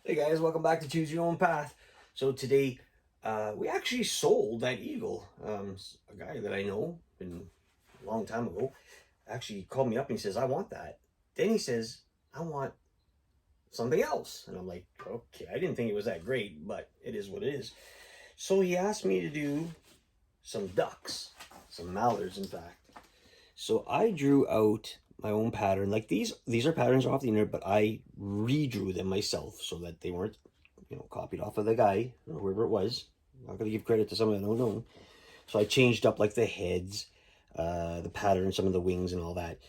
Hey guys, welcome back to Choose Your Own Path. So today, we actually sold that eagle. A guy that I know, been a long time ago, actually called me up and he says, "I want that." Then he says, "I want something else," and I'm like, "Okay, I didn't think it was that great, but it is what it is." So he asked me to do some ducks, some mallards, in fact. So I drew out my own pattern. Like these are patterns off the internet, but I redrew them myself so that they weren't, copied off of the guy or whoever it was. I'm not gonna give credit to someone I don't know. So I changed up like the heads, the pattern, some of the wings, and all that.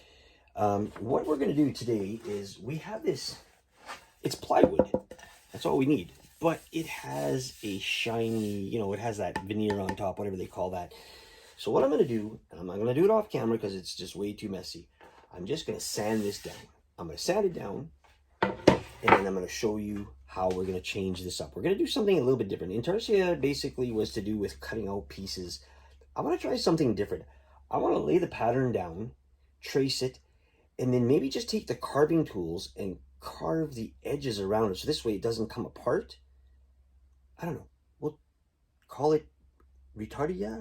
What we're gonna do today is we have this. It's plywood. That's all we need. But it has a shiny, it has that veneer on top, whatever they call that. So what I'm going to do, and I'm not going to do it off camera because it's just way too messy. I'm just going to sand this down. I'm going to sand it down, and then I'm going to show you how we're going to change this up. We're going to do something a little bit different. Intarsia basically was to do with cutting out pieces. I want to try something different. I want to lay the pattern down, trace it, and then maybe just take the carving tools and carve the edges around it. So this way it doesn't come apart. I don't know. We'll call it retardia?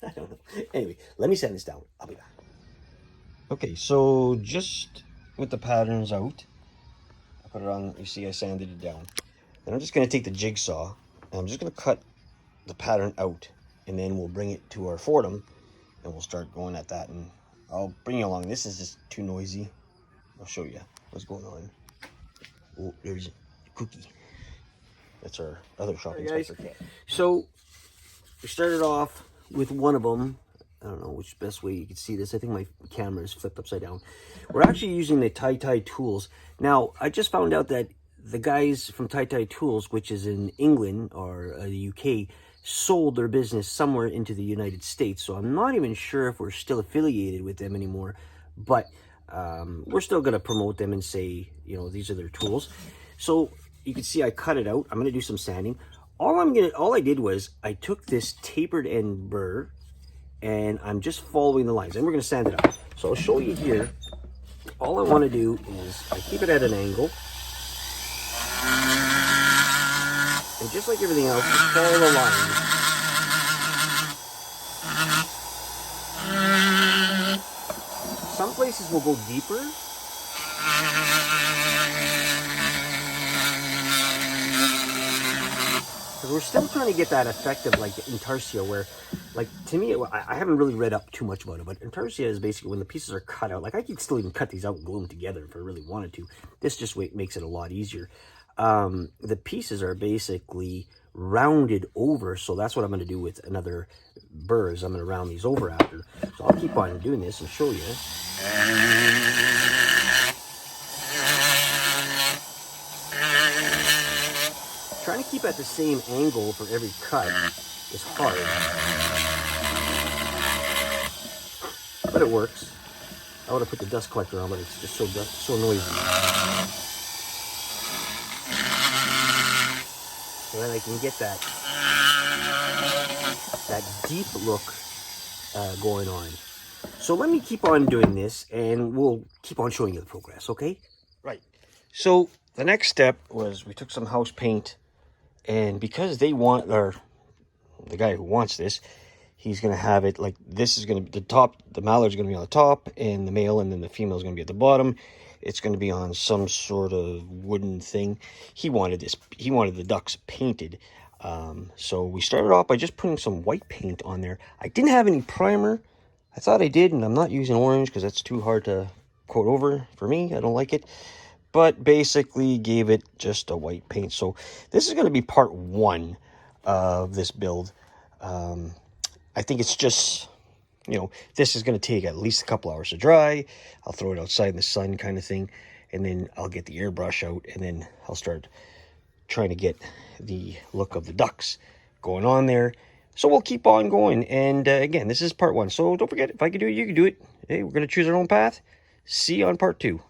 I don't know. Anyway, let me sand this down. I'll be back. Okay, so just with the patterns out, I put it on, you see I sanded it down. Then I'm just going to take the jigsaw, and I'm just going to cut the pattern out, and then we'll bring it to our Fordham, and we'll start going at that, and I'll bring you along. This is just too noisy. I'll show you what's going on. Oh, there's a cookie. That's our other shopping inspector. So we started off with one of them. I don't know which best way you can see this. I think my camera is flipped upside down. We're actually using the Tai tools. Now, I just found out that the guys from Tai Tools, which is in England or the UK, sold their business somewhere into the United States. So I'm not even sure if we're still affiliated with them anymore. But we're still going to promote them and say, these are their tools. So you can see I cut it out. I'm going to do some sanding. All I did was I took this tapered end burr and I'm just following the lines, and we're going to sand it up. So I'll show you here. All I want to do is I keep it at an angle, and just like everything else, just follow the lines. Some places will go deeper. We're still trying to get that effect of like Intarsia, where, like, to me, I haven't really read up too much about it, but Intarsia is basically when the pieces are cut out. Like, I could still even cut these out and glue them together if I really wanted to. This just makes it a lot easier. The pieces are basically rounded over, so that's what I'm going to do with another burrs. I'm going to round these over after. So I'll keep on doing this and show you. Trying to keep at the same angle for every cut is hard, but it works. I would have put the dust collector on, but it's just so noisy. So then I can get that deep look going on. So let me keep on doing this, and we'll keep on showing you the progress, okay? Right. So the next step was we took some house paint. And because they want, or the guy who wants this, he's going to have it like this is going to be the top, the mallard's going to be on the top, and the male, and then the female is going to be at the bottom. It's going to be on some sort of wooden thing. He wanted this, he wanted the ducks painted. So we started off by just putting some white paint on there. I didn't have any primer. I thought I did, and I'm not using orange because that's too hard to coat over for me. I don't like it. But basically gave it just a white paint. So this is going to be part one of this build. I think it's just, this is going to take at least a couple hours to dry. I'll throw it outside in the sun kind of thing. And then I'll get the airbrush out, and then I'll start trying to get the look of the ducks going on there. So we'll keep on going. And again, this is part one. So don't forget, if I can do it, you can do it. Hey, we're going to choose our own path. See you on part two.